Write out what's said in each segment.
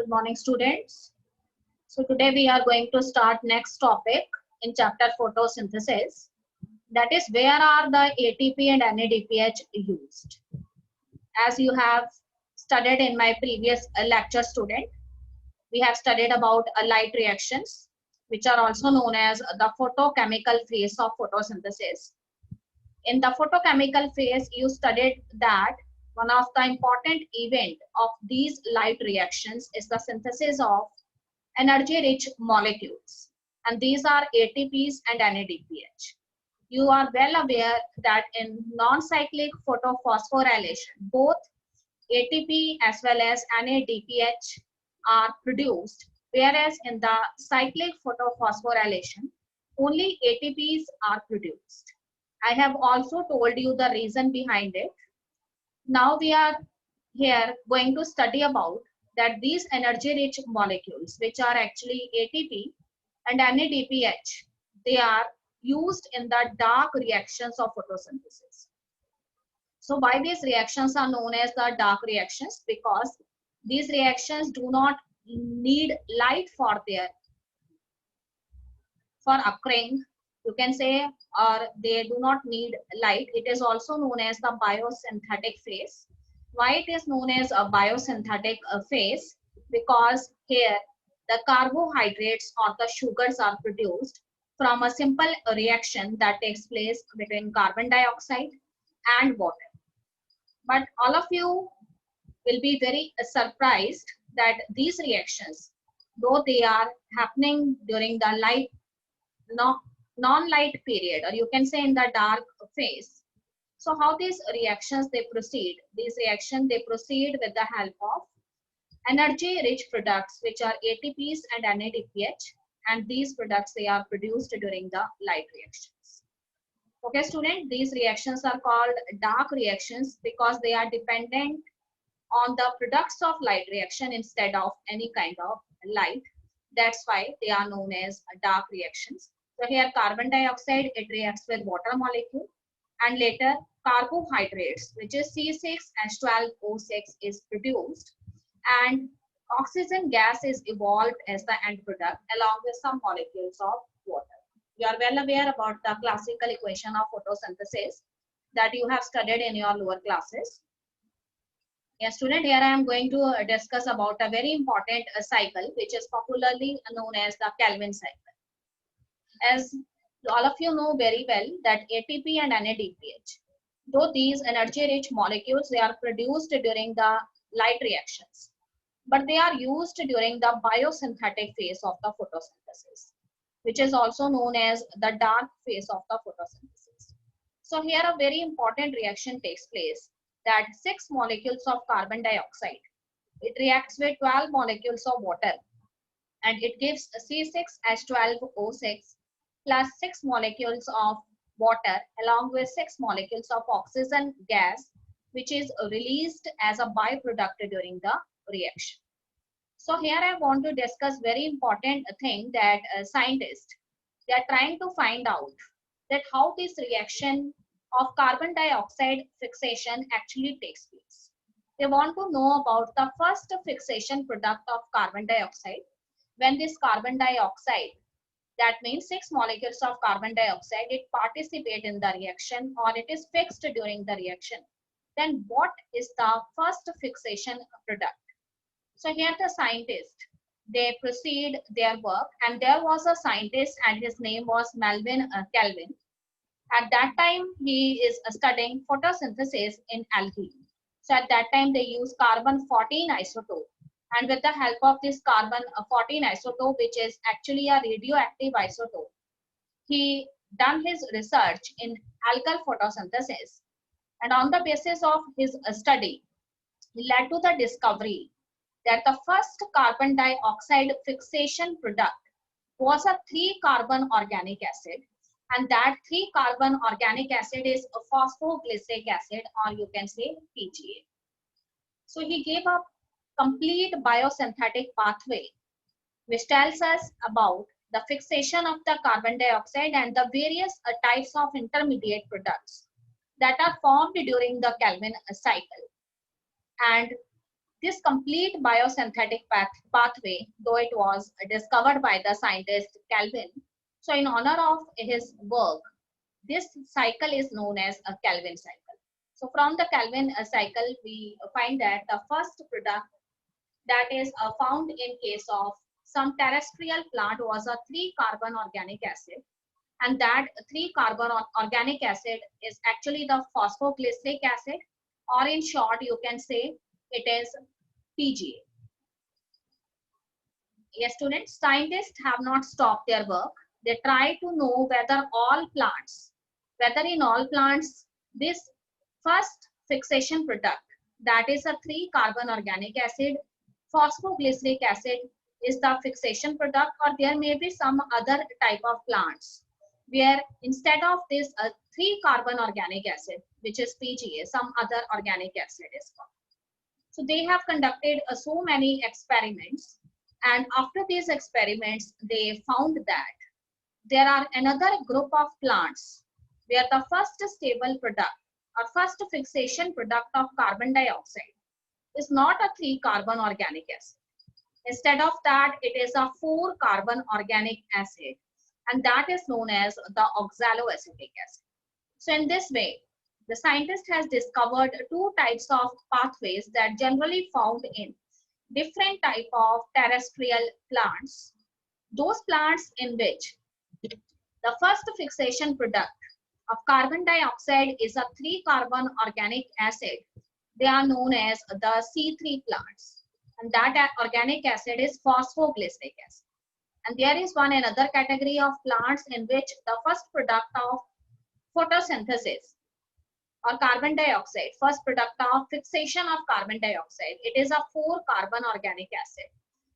Good morning, students. So today we are going to start next topic in chapter photosynthesis. That is, where are the ATP and NADPH used? As you have studied in my previous lecture, student, we have studied about light reactions, which are also known as the photochemical phase of photosynthesis. In the photochemical phase, you studied that one of the important event of these light reactions is the synthesis of energy-rich molecules, and these are ATPs and NADPH. You are well aware that in non-cyclic photophosphorylation, both ATP as well as NADPH are produced, whereas in the cyclic photophosphorylation, only ATPs are produced. I have also told you the reason behind it. Now we are here going to study about that these energy-rich molecules, which are actually ATP and NADPH, they are used in the dark reactions of photosynthesis. So why these reactions are known as the dark reactions? Because these reactions do not need light for occurring, you can say, or they do not need light. It is also known as the biosynthetic phase. Why it is known as a biosynthetic phase? Because here the carbohydrates or the sugars are produced from a simple reaction that takes place between carbon dioxide and water. But all of you will be very surprised that these reactions, though they are happening during the non-light period, or you can say in the dark phase. So how these reactions they proceed? These reactions they proceed with the help of energy-rich products, which are ATPs and NADPH, and these products they are produced during the light reactions. Okay, student, these reactions are called dark reactions because they are dependent on the products of light reaction instead of any kind of light. That's why they are known as dark reactions. So here carbon dioxide, it reacts with water molecule, and later carbohydrates, which is C6H12O6 is produced, and oxygen gas is evolved as the end product along with some molecules of water. You are well aware about the classical equation of photosynthesis that you have studied in your lower classes. Yes, student, here I am going to discuss about a very important cycle, which is popularly known as the Calvin cycle. As all of you know very well that ATP and NADPH, though these energy-rich molecules, they are produced during the light reactions, but they are used during the biosynthetic phase of the photosynthesis, which is also known as the dark phase of the photosynthesis. So here a very important reaction takes place, that 6 molecules of carbon dioxide, it reacts with 12 molecules of water, and it gives C6H12O6 plus 6 molecules of water along with 6 molecules of oxygen gas, which is released as a byproduct during the reaction. So here I want to discuss very important thing that scientists, they are trying to find out that how this reaction of carbon dioxide fixation actually takes place. They want to know about the first fixation product of carbon dioxide. When this carbon dioxide, that means 6 molecules of carbon dioxide, it participate in the reaction or it is fixed during the reaction, then what is the first fixation product? So here the scientists, they proceed their work, and there was a scientist and his name was Melvin Kelvin. At that time, he is studying photosynthesis in algae. So at that time, they use carbon-14 isotope. And with the help of this carbon-14 isotope, which is actually a radioactive isotope, he done his research in algal photosynthesis. And on the basis of his study, he led to the discovery that the first carbon dioxide fixation product was a 3-carbon organic acid, and that 3-carbon organic acid is a phosphoglyceric acid, or you can say PGA. So he gave a complete biosynthetic pathway which tells us about the fixation of the carbon dioxide and the various types of intermediate products that are formed during the Calvin cycle. And This complete biosynthetic pathway, though it was discovered by the scientist Calvin, so in honor of his work, this cycle is known as a Calvin cycle. So from the Calvin cycle, we find that the first product that is found in case of some terrestrial plant was a 3-carbon organic acid, and that 3-carbon organic acid is actually the phosphoglyceric acid, or in short you can say it is PGA. Yes, students, scientists have not stopped their work. They try to know whether in all plants this first fixation product, that is a 3-carbon organic acid, phosphoglyceric acid, is the fixation product, or there may be some other type of plants where instead of this 3-carbon organic acid, which is PGA, some other organic acid is found. So they have conducted so many experiments, and after these experiments they found that there are another group of plants where the first stable product or first fixation product of carbon dioxide is not a 3-carbon organic acid. Instead of that, it is a 4-carbon organic acid, and that is known as the oxaloacetic acid. So in this way, the scientist has discovered 2 types of pathways that generally found in different type of terrestrial plants. Those plants in which the first fixation product of carbon dioxide is a 3-carbon organic acid, they are known as the C3 plants, and that organic acid is phosphoglyceric acid. And there is one another category of plants in which the first product of photosynthesis or carbon dioxide, first product of fixation of carbon dioxide, it is a 4-carbon organic acid,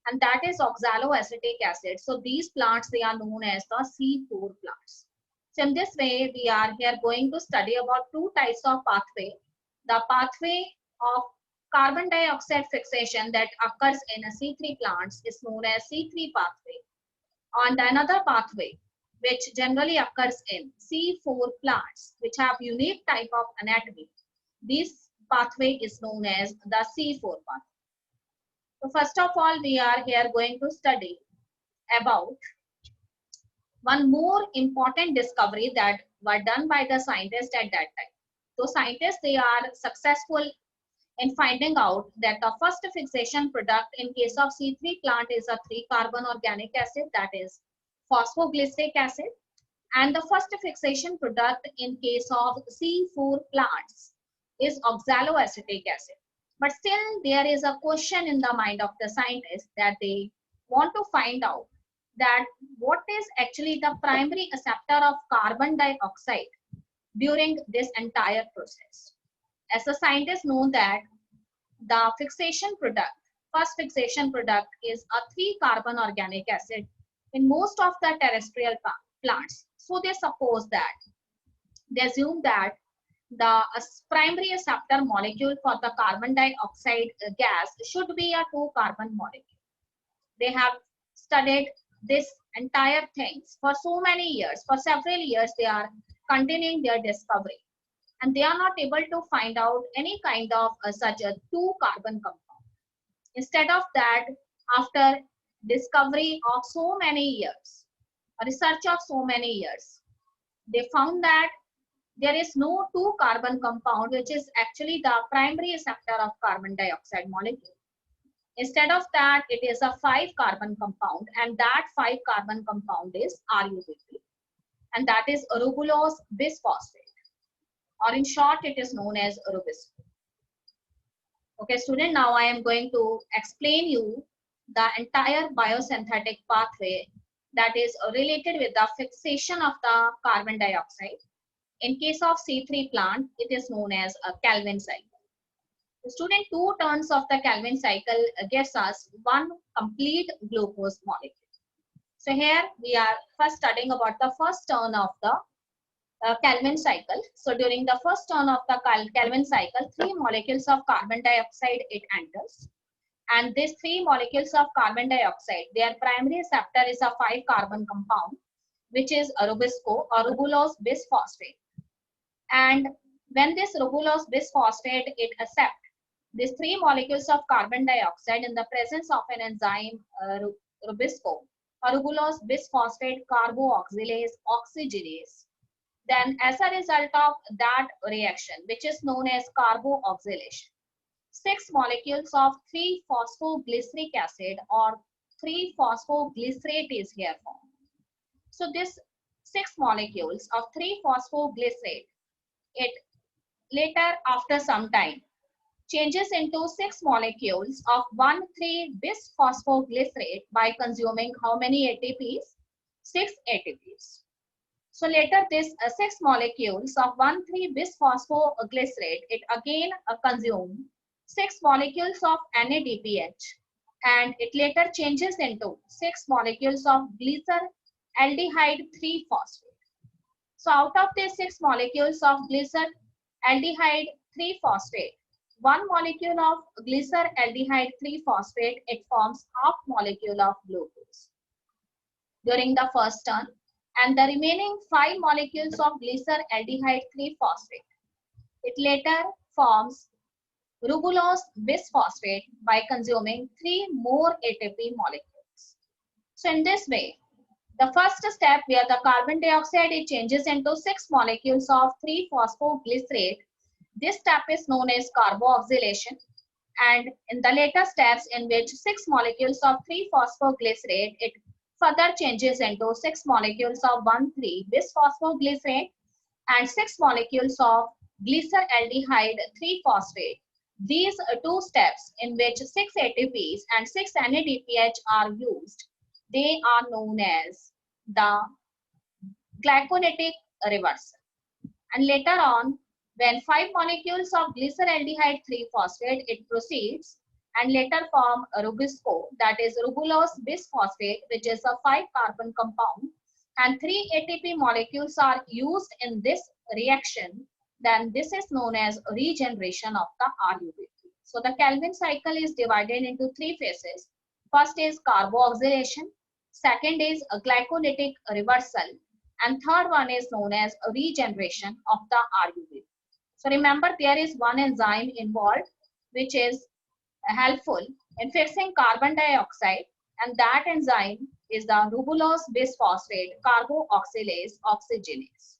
and that is oxaloacetic acid. So these plants, they are known as the C4 plants. So in this way, we are here going to study about 2 types of pathway. The pathway of carbon dioxide fixation that occurs in a C3 plants is known as C3 pathway. And another pathway which generally occurs in C4 plants which have unique type of anatomy, this pathway is known as the C4 pathway. So first of all, we are here going to study about one more important discovery that were done by the scientists at that time. So scientists, they are successful in finding out that the first fixation product in case of C3 plant is a 3-carbon organic acid, that is phosphoglyceric acid, and the first fixation product in case of C4 plants is oxaloacetic acid. But still there is a question in the mind of the scientists that they want to find out that what is actually the primary acceptor of carbon dioxide during this entire process. As the scientists know that the fixation product, first fixation product is a 3-carbon organic acid in most of the terrestrial plants. So they suppose that, they assume that the primary acceptor molecule for the carbon dioxide gas should be a 2-carbon molecule. They have studied this entire things for so many years, for several years they are continuing their discovery, and they are not able to find out any kind of such a 2-carbon compound. Instead of that, after discovery of so many years, research of so many years, they found that there is no 2-carbon compound which is actually the primary acceptor of carbon dioxide molecule. Instead of that, it is a 5-carbon compound, and that 5-carbon compound is RuBP, and that is rubulose bisphosphate, or in short it is known as Rubisco. Okay student, now I am going to explain you the entire biosynthetic pathway that is related with the fixation of the carbon dioxide. In case of C3 plant, it is known as a Calvin cycle. The student, 2 turns of the Calvin cycle gives us one complete glucose molecule. So here we are first studying about the first turn of the Calvin cycle. So during the first turn of the Calvin cycle, 3 molecules of carbon dioxide it enters, and these 3 molecules of carbon dioxide, their primary acceptor is a 5-carbon compound which is a Rubisco or rubulose bisphosphate. And when this rubulose bisphosphate it accepts these three molecules of carbon dioxide in the presence of an enzyme rubisco or rubulose bisphosphate carboxylase oxygenase. Then as a result of that reaction, which is known as carboxylation, 6 molecules of 3-phosphoglyceric acid or 3-phosphoglycerate is here formed. So this 6 molecules of 3-phosphoglycerate, it later after some time changes into 6 molecules of 1,3-bisphosphoglycerate by consuming how many ATPs? 6 ATPs. So later this 6 molecules of 1,3-bisphosphoglycerate, it again consume 6 molecules of NADPH, and it later changes into 6 molecules of glyceraldehyde 3-phosphate. So out of these 6 molecules of glyceraldehyde 3-phosphate, one molecule of glyceraldehyde 3-phosphate, it forms half molecule of glucose during the first turn, and the remaining 5 molecules of glyceraldehyde 3-phosphate, it later forms rubulose bisphosphate by consuming 3 more ATP molecules. So in this way, the first step where the carbon dioxide it changes into 6 molecules of 3-phosphoglycerate, this step is known as carboxylation. And in the later steps in which 6 molecules of 3-phosphoglycerate, it further changes into 6 molecules of 1,3-bisphosphoglycerate and 6 molecules of glyceraldehyde 3-phosphate. These two steps in which 6 ATPs and 6 NADPH are used, they are known as the glycolytic reversal. And later on, when 5 molecules of glyceraldehyde 3-phosphate, it proceeds and later form rubisco, that is rubulose bisphosphate, which is a 5-carbon compound, and 3 ATP molecules are used in this reaction, then this is known as regeneration of the RUBP. So the Calvin cycle is divided into 3 phases. First is carboxylation, second is a glycolytic reversal, and third one is known as regeneration of the RUBP. So remember, there is one enzyme involved which is helpful in fixing carbon dioxide, and that enzyme is the rubulose bisphosphate carboxylase oxygenase.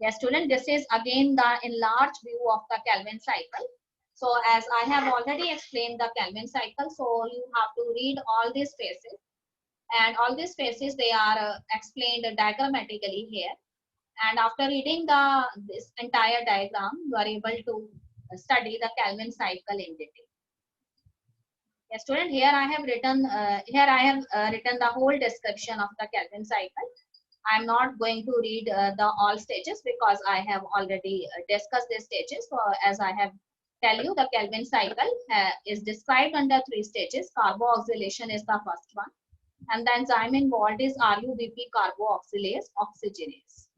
Yes, student, this is again the enlarged view of the Calvin cycle. So as I have already explained the Calvin cycle, so you have to read all these phases, and all these phases they are explained diagrammatically here. And after reading this entire diagram, you are able to study the Calvin cycle in detail. Yes, student, here I have written the whole description of the Calvin cycle. I am not going to read the all stages because I have already discussed these stages. So as I have tell you, the Calvin cycle is described under 3 stages. Carboxylation is the first one, and the enzyme involved is RUBP carboxylase oxygenase.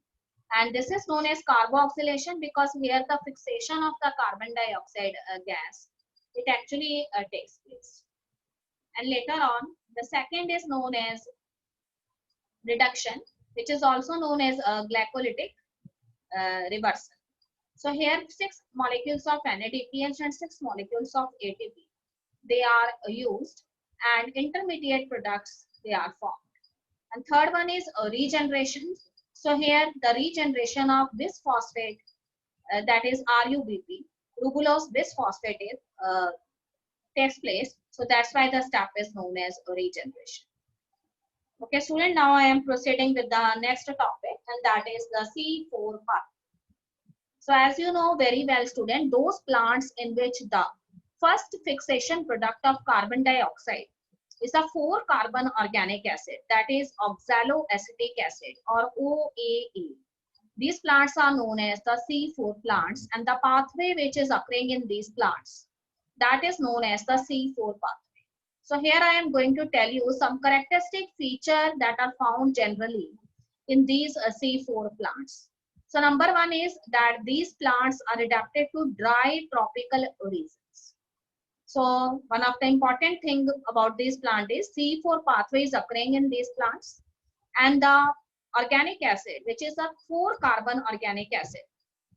And this is known as carboxylation because here the fixation of the carbon dioxide gas, it actually takes place. And later on, the second is known as reduction, which is also known as glycolytic reversal. So here 6 molecules of NADPH and 6 molecules of ATP, they are used, and intermediate products they are formed. And third one is regeneration. So here the regeneration of bisphosphate, that is RUBP, rubulose bisphosphate, takes place. So that's why the step is known as regeneration. Okay, student, now I am proceeding with the next topic, and that is the C4 part. So as you know very well, student, those plants in which the first fixation product of carbon dioxide is a 4-carbon organic acid, that is oxaloacetic acid or OAA. These plants are known as the C4 plants, and the pathway which is occurring in these plants, that is known as the C4 pathway. So here I am going to tell you some characteristic features that are found generally in these C4 plants. So number one is that these plants are adapted to dry tropical regions. So one of the important thing about this plant is C4 pathway is occurring in these plants, and the organic acid, which is a 4-carbon organic acid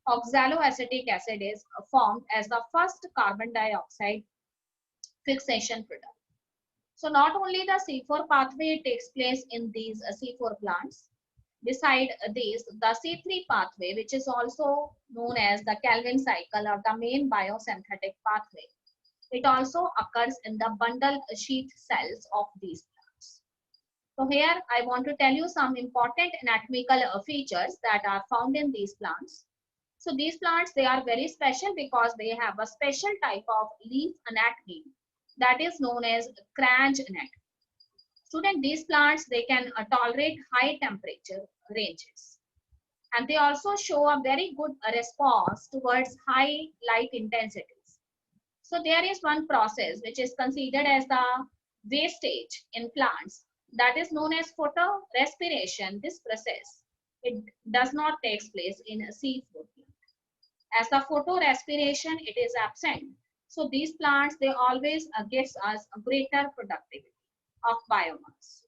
oxaloacetic acid is formed as the first carbon dioxide fixation product. So not only the C4 pathway takes place in these C4 plants, beside this, the C3 pathway, which is also known as the Calvin cycle or the main biosynthetic pathway, it also occurs in the bundle sheath cells of these plants. So here I want to tell you some important anatomical features that are found in these plants. So these plants, they are very special because they have a special type of leaf anatomy that is known as Cranch anatomy. Student, these plants, they can tolerate high temperature ranges. And they also show a very good response towards high light intensities. So there is one process which is considered as the wastage in plants that is known as photorespiration. This process, it does not take place in a C4 plant. As the photorespiration, it is absent. So these plants, they always gives us a greater productivity of biomass.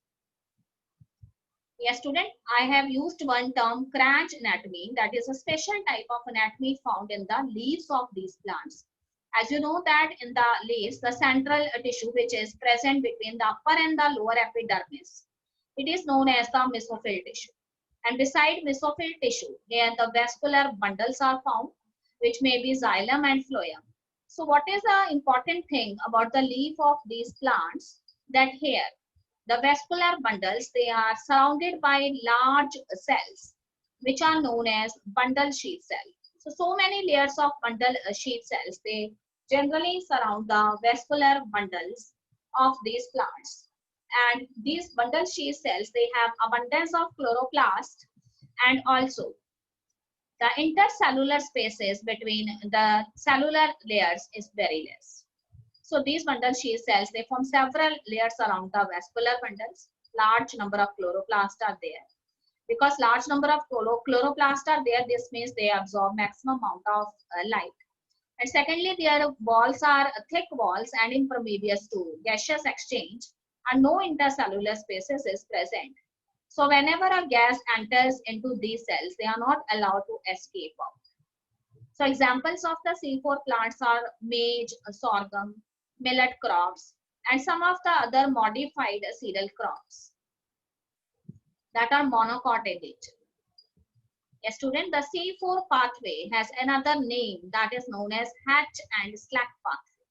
Yes, student, I have used one term, Cranch anatomy, that is a special type of anatomy found in the leaves of these plants. As you know that in the leaves, the central tissue which is present between the upper and the lower epidermis, it is known as the mesophyll tissue. And beside mesophyll tissue, here the vascular bundles are found, which may be xylem and phloem. So what is the important thing about the leaf of these plants? That here, the vascular bundles, they are surrounded by large cells, which are known as bundle sheath cells. So many layers of bundle sheath cells, they generally surround the vascular bundles of these plants. And these bundle sheath cells, they have abundance of chloroplast, and also the intercellular spaces between the cellular layers is very less. So these bundle sheath cells, they form several layers around the vascular bundles. Large number of chloroplasts are there. Because large number of chloroplasts are there, this means they absorb maximum amount of light. And secondly, their walls are thick walls and impervious to gaseous exchange, and no intercellular spaces is present. So whenever a gas enters into these cells, they are not allowed to escape out. So examples of the C4 plants are maize, sorghum, millet crops, and some of the other modified cereal crops that are monocot in nature. A student, the C4 pathway has another name that is known as Hatch and Slack pathway,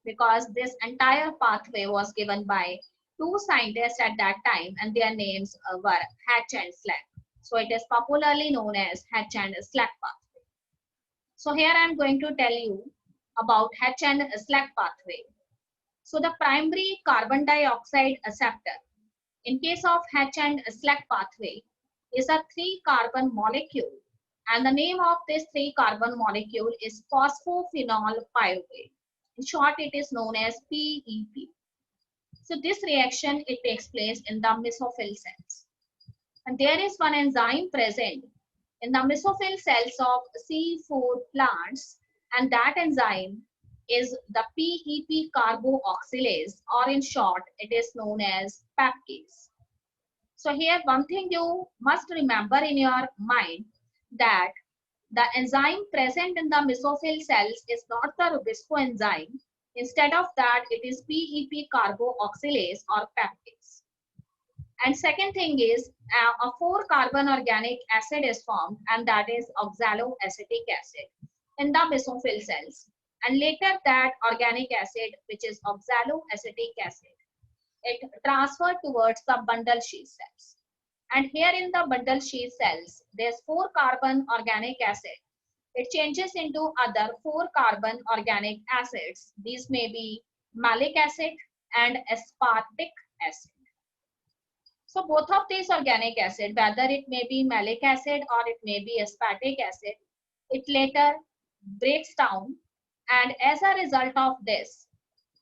because this entire pathway was given by two scientists at that time, and their names were Hatch and Slack. So it is popularly known as Hatch and Slack pathway. So here I am going to tell you about Hatch and Slack pathway. So the primary carbon dioxide acceptor in case of Hatch and Slack pathway is a 3-carbon molecule, and the name of this 3-carbon molecule is phosphophenol pyruvate. In short, it is known as PEP. So this reaction, it takes place in the mesophyll cells, and there is one enzyme present in the mesophyll cells of C4 plants, and that enzyme is the PEP carboxylase, or in short, it is known as PEPcase. So here one thing you must remember in your mind, that the enzyme present in the mesophyll cells is not the Rubisco enzyme. Instead of that, it is PEP carboxylase or PEPcase. And second thing is a 4-carbon organic acid is formed, and that is oxaloacetic acid in the mesophyll cells. And later that organic acid, which is oxaloacetic acid, it transferred towards the bundle sheath cells. And here in the bundle sheath cells, there's 4-carbon organic acid. It changes into other 4-carbon organic acids. These may be malic acid and aspartic acid. So both of these organic acid, whether it may be malic acid or it may be aspartic acid, it later breaks down, and as a result of this,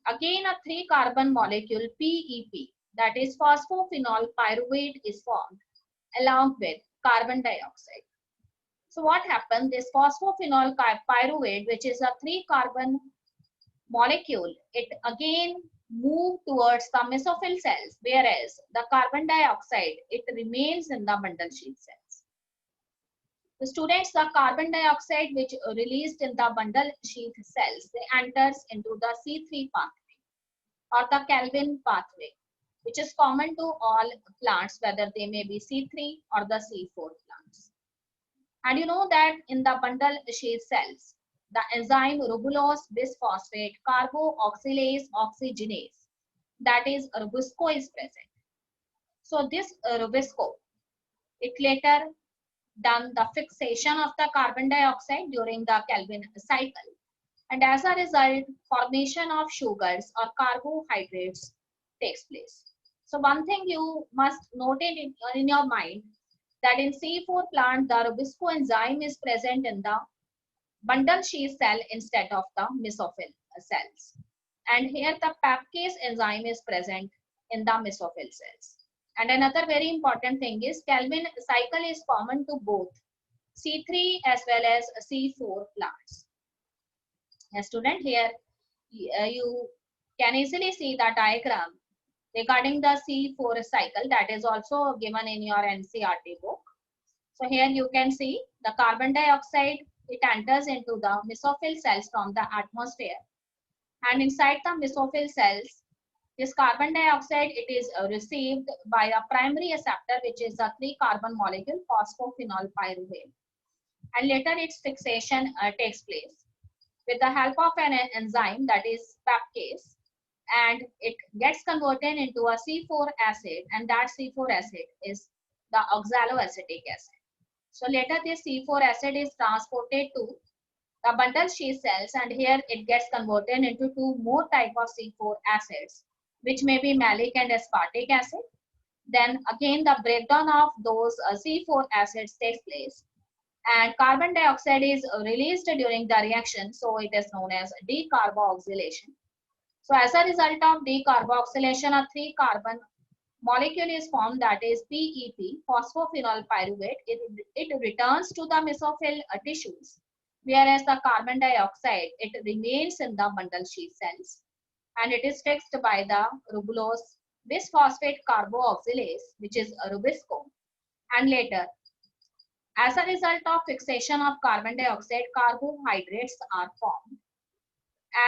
again a 3-carbon molecule PEP, that is phosphophenol pyruvate, is formed along with carbon dioxide. So what happened? This phosphophenol pyruvate, which is a 3-carbon molecule, it again moved towards the mesophyll cells, whereas the carbon dioxide, it remains in the bundle sheath cells. The students, the carbon dioxide which released in the bundle sheath cells, they enters into the C3 pathway or the Calvin pathway, which is common to all plants, whether they may be C3 or the C4 plants. And you know that in the bundle sheath cells, the enzyme ribulose bisphosphate carboxylase oxygenase, that is Rubisco, is present. So this Rubisco, it later done the fixation of the carbon dioxide during the Calvin cycle, and as a result formation of sugars or carbohydrates takes place. So one thing you must note in your mind, that in C4 plant the Rubisco enzyme is present in the bundle sheath cell instead of the mesophyll cells, and here the pappcase enzyme is present in the mesophyll cells. And another very important thing is Calvin cycle is common to both C3 as well as C4 plants. A student, here you can easily see the diagram regarding the C4 cycle that is also given in your NCERT book. So here you can see the carbon dioxide, it enters into the mesophyll cells from the atmosphere, and inside the mesophyll cells this carbon dioxide, it is received by a primary acceptor, which is a 3-carbon molecule phosphophenol pyruvate, and later its fixation takes place with the help of an enzyme, that is pappcase, and it gets converted into a C4 acid, and that C4 acid is the oxaloacetic acid. So later this C4 acid is transported to the bundle sheath cells, and here it gets converted into 2 more type of C4 acids, which may be malic and aspartic acid. Then again the breakdown of those C4 acids takes place, and carbon dioxide is released during the reaction, so it is known as decarboxylation. So as a result of decarboxylation, a 3-carbon molecule is formed, that is PEP, phosphophenol pyruvate. It returns to the mesophyll tissues, whereas the carbon dioxide, it remains in the bundle sheath cells, and it is fixed by the ribulose bisphosphate carboxylase, which is Rubisco, and later as a result of fixation of carbon dioxide, carbohydrates are formed.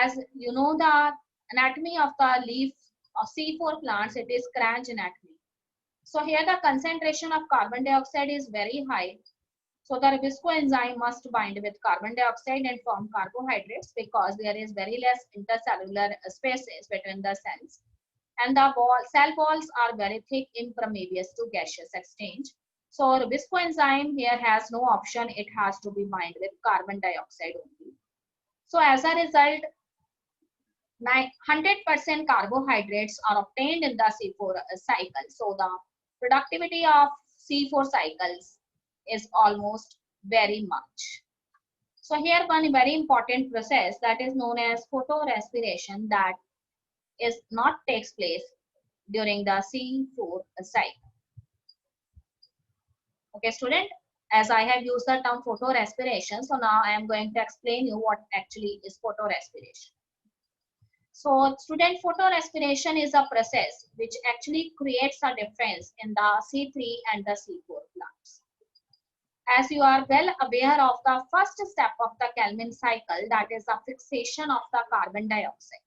As you know, the anatomy of the leaf of C4 plants, it is Cranch anatomy. So here the concentration of carbon dioxide is very high. So the Rubisco enzyme must bind with carbon dioxide and form carbohydrates, because there is very less intercellular spaces between the cells. And the cell walls are very thick, impermeable to gaseous exchange. So Rubisco enzyme here has no option, it has to be bind with carbon dioxide only. So as a result, 100% carbohydrates are obtained in the C4 cycle. So the productivity of C4 cycles is almost very much. So here one very important process that is known as photorespiration, that is not takes place during the C4 cycle. Okay student, as I have used the term photorespiration, so now I am going to explain you what actually is photorespiration. So student, photorespiration is a process which actually creates a difference in the C3 and the C4 plants. As you are well aware of the first step of the Calvin cycle, that is the fixation of the carbon dioxide.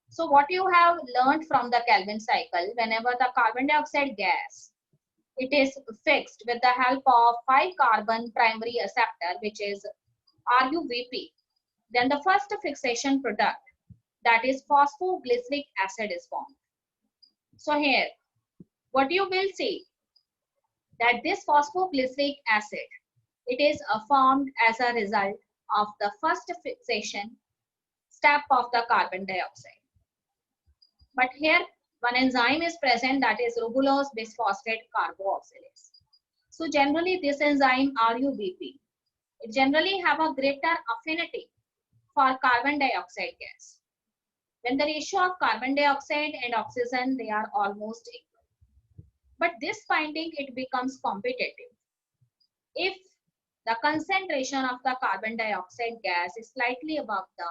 So what you have learned from the Calvin cycle, whenever the carbon dioxide gas, it is fixed with the help of 5-carbon primary acceptor, which is RUBP, then the first fixation product, that is phosphoglyceric acid, is formed. So here what you will see, that this phosphoglyceric acid, it is formed as a result of the first fixation step of the carbon dioxide. But here one enzyme is present, that is ribulose bisphosphate carboxylase. So generally this enzyme RUBP, it generally have a greater affinity for carbon dioxide gas. When the ratio of carbon dioxide and oxygen, they are almost equal. But this binding, it becomes competitive if the concentration of the carbon dioxide gas is slightly above the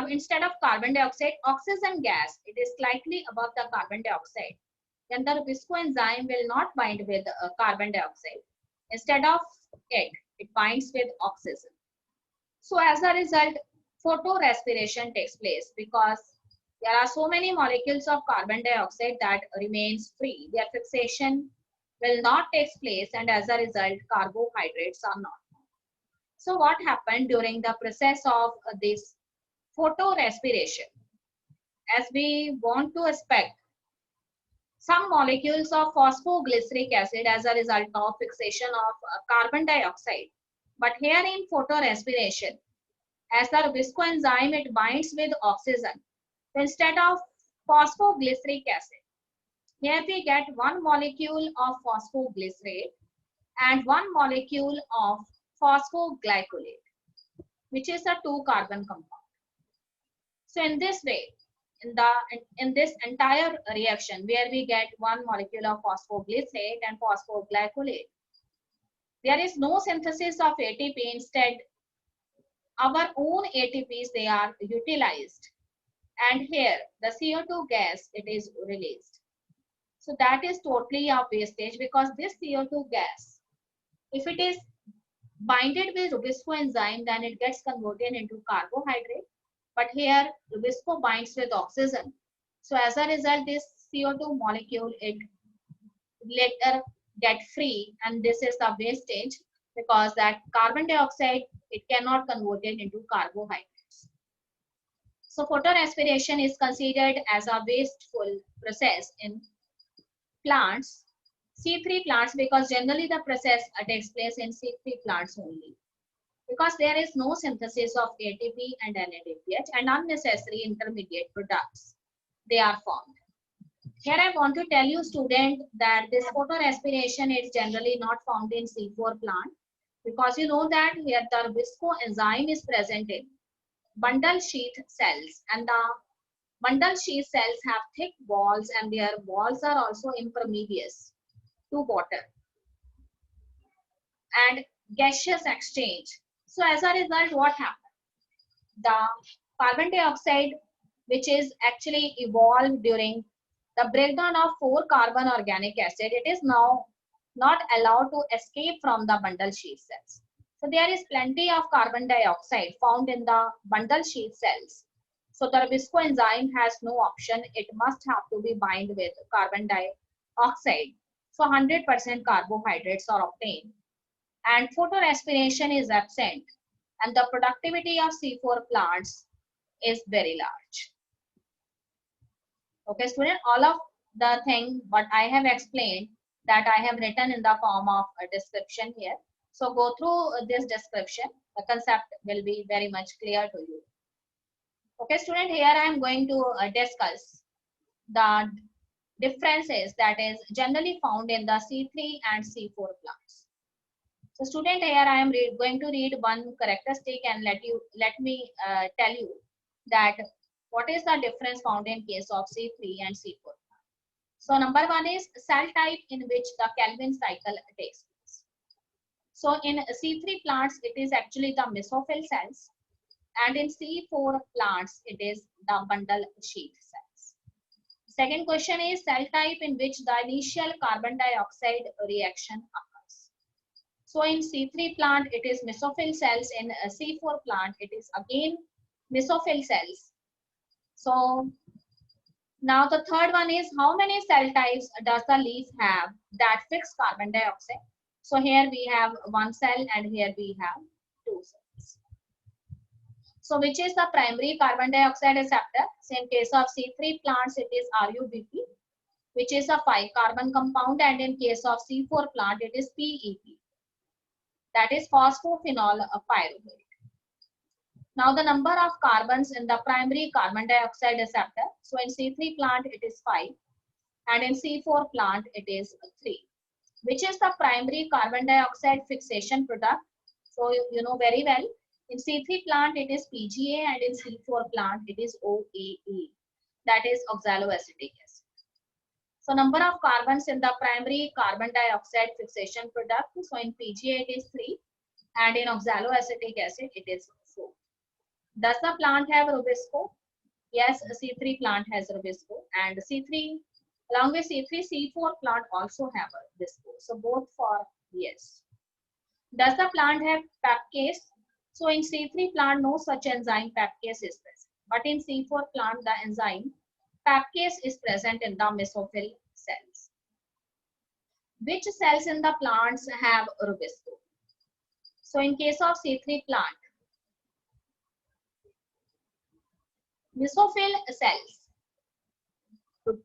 instead of carbon dioxide, oxygen gas, it is slightly above the carbon dioxide, then the Rubisco enzyme will not bind with carbon dioxide, Instead of it binds with oxygen. So as a result, photorespiration takes place because there are so many molecules of carbon dioxide that remains free. Their fixation will not take place, and as a result, carbohydrates are not. So what happened during the process of this photorespiration? As we want to expect some molecules of phosphoglyceric acid as a result of fixation of carbon dioxide. But here in photorespiration, as the viscoenzyme, it binds with oxygen. So instead of phosphoglyceric acid, here we get one molecule of phosphoglycerate and one molecule of phosphoglycolate, which is a two carbon compound. So in this way, in this entire reaction where we get one molecule of phosphoglycerate and phosphoglycolate, there is no synthesis of ATP. Instead, our own ATPs, they are utilized, and here the CO2 gas, it is released. So that is totally a wastage, because this CO2 gas, if it is binded with Rubisco enzyme, then it gets converted into carbohydrate. But here Rubisco binds with oxygen. So as a result, this CO2 molecule, it later get free, and this is the wastage, because that carbon dioxide, it cannot convert it into carbohydrates. So photorespiration is considered as a wasteful process in plants, C3 plants, because generally the process takes place in C3 plants only, because there is no synthesis of ATP and NADPH, and unnecessary intermediate products, they are formed. Here I want to tell you, student, that this photorespiration is generally not found in C4 plant, because you know that here the visco enzyme is present in bundle sheath cells, and the bundle sheath cells have thick walls, and their walls are also impermeables to water and gaseous exchange. So as a result, what happens? The carbon dioxide, which is actually evolved during the breakdown of 4 carbon organic acid, it is now not allowed to escape from the bundle sheath cells. So there is plenty of carbon dioxide found in the bundle sheath cells. So the Rubisco enzyme has no option. It must have to be bind with carbon dioxide. So 100% carbohydrates are obtained. And photorespiration is absent. And the productivity of C4 plants is very large. Okay, student, all of the thing what I have explained, that I have written in the form of a description here. So go through this description. The concept will be very much clear to you. Okay, student, here I am going to discuss the differences that is generally found in the C3 and C4 plants. So student, here I am going to read one characteristic and let me tell you that what is the difference found in case of C3 and C4. So number one is cell type in which the Calvin cycle takes place. So in C3 plants, it is actually the mesophyll cells, and in C4 plants, it is the bundle sheath cells. Second question is cell type in which the initial carbon dioxide reaction occurs. So in C3 plant, it is mesophyll cells. In C4 plant, it is again mesophyll cells. So now the third one is how many cell types does the leaf have that fix carbon dioxide? So here we have one cell and here we have two cells. So which is the primary carbon dioxide acceptor? So in case of C3 plants, it is RUBP, which is a 5 carbon compound, and in case of C4 plant, it is PEP, that is phosphophenol pyruvate. Now the number of carbons in the primary carbon dioxide acceptor. So in C3 plant, it is 5, and in C4 plant, it is 3. Which is the primary carbon dioxide fixation product? So you know very well. In C3 plant, it is PGA, and in C4 plant, it is OAE, that is oxaloacetic acid. So number of carbons in the primary carbon dioxide fixation product. So in PGA, it is 3, and in oxaloacetic acid, it is 4. Does the plant have Rubisco? Yes, C3 plant has Rubisco, and C3 along with C3, C4 plant also have Rubisco. So both for yes. Does the plant have peptase? So in C3 plant, no such enzyme peptase is present. But in C4 plant, the enzyme peptase is present in the mesophyll cells. Which cells in the plants have rubisco? So in case of C3 plant, mesophyll cells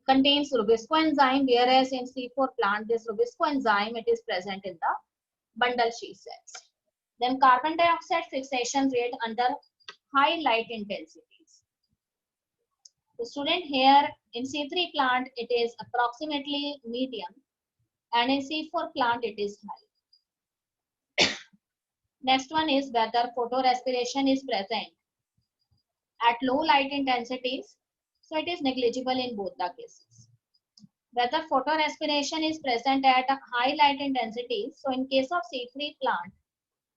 contains rubisco enzyme, whereas in C4 plant, this rubisco enzyme, it is present in the bundle sheath cells. Then carbon dioxide fixation rate under high light intensities. The student here in C3 plant, it is approximately medium, and in C4 plant, it is high. Next one is whether photorespiration is present at low light intensities. So it is negligible in both the cases. Whether photorespiration is present at high light intensities. So in case of C3 plant,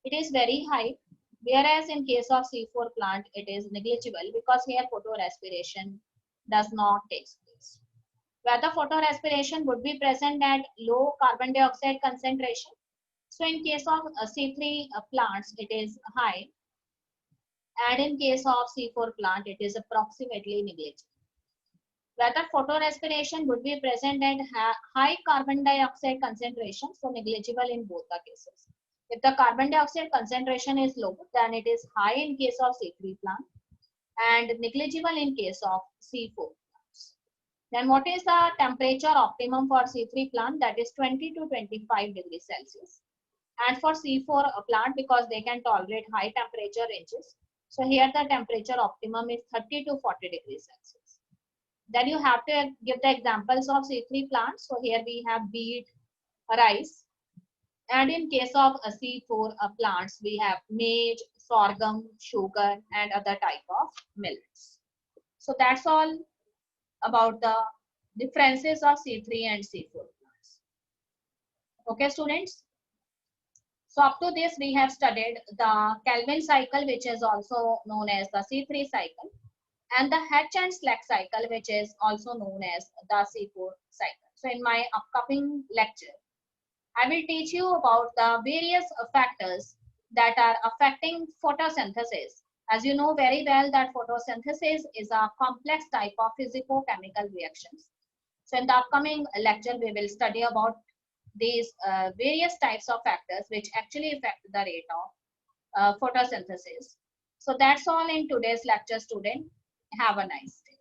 it is very high, whereas in case of C4 plant, it is negligible because here photorespiration does not take place. Whether photorespiration would be present at low carbon dioxide concentration. So in case of C3 plants, it is high, and in case of C4 plant, it is approximately negligible. Whether photorespiration would be present at high carbon dioxide concentration, so negligible in both the cases. If the carbon dioxide concentration is low, then it is high in case of C3 plant and negligible in case of C4 plants. Then what is the temperature optimum for C3 plant? That is 20 to 25 degrees Celsius. And for C4 plant, because they can tolerate high temperature ranges, so here the temperature optimum is 30 to 40 degrees Celsius. Then you have to give the examples of C3 plants. So here we have wheat, rice, and in case of C4 plants, we have maize, sorghum, sugar, and other type of millets. So that's all about the differences of C3 and C4 plants. Okay, students. So up to this, we have studied the Calvin cycle, which is also known as the C3 cycle, and the Hatch and Slack cycle, which is also known as the C4 cycle. So in my upcoming lecture, I will teach you about the various factors that are affecting photosynthesis. As you know very well that photosynthesis is a complex type of physico-chemical reactions. So in the upcoming lecture, we will study about these various types of factors which actually affect the rate of photosynthesis. So that's all in today's lecture, student. Have a nice day.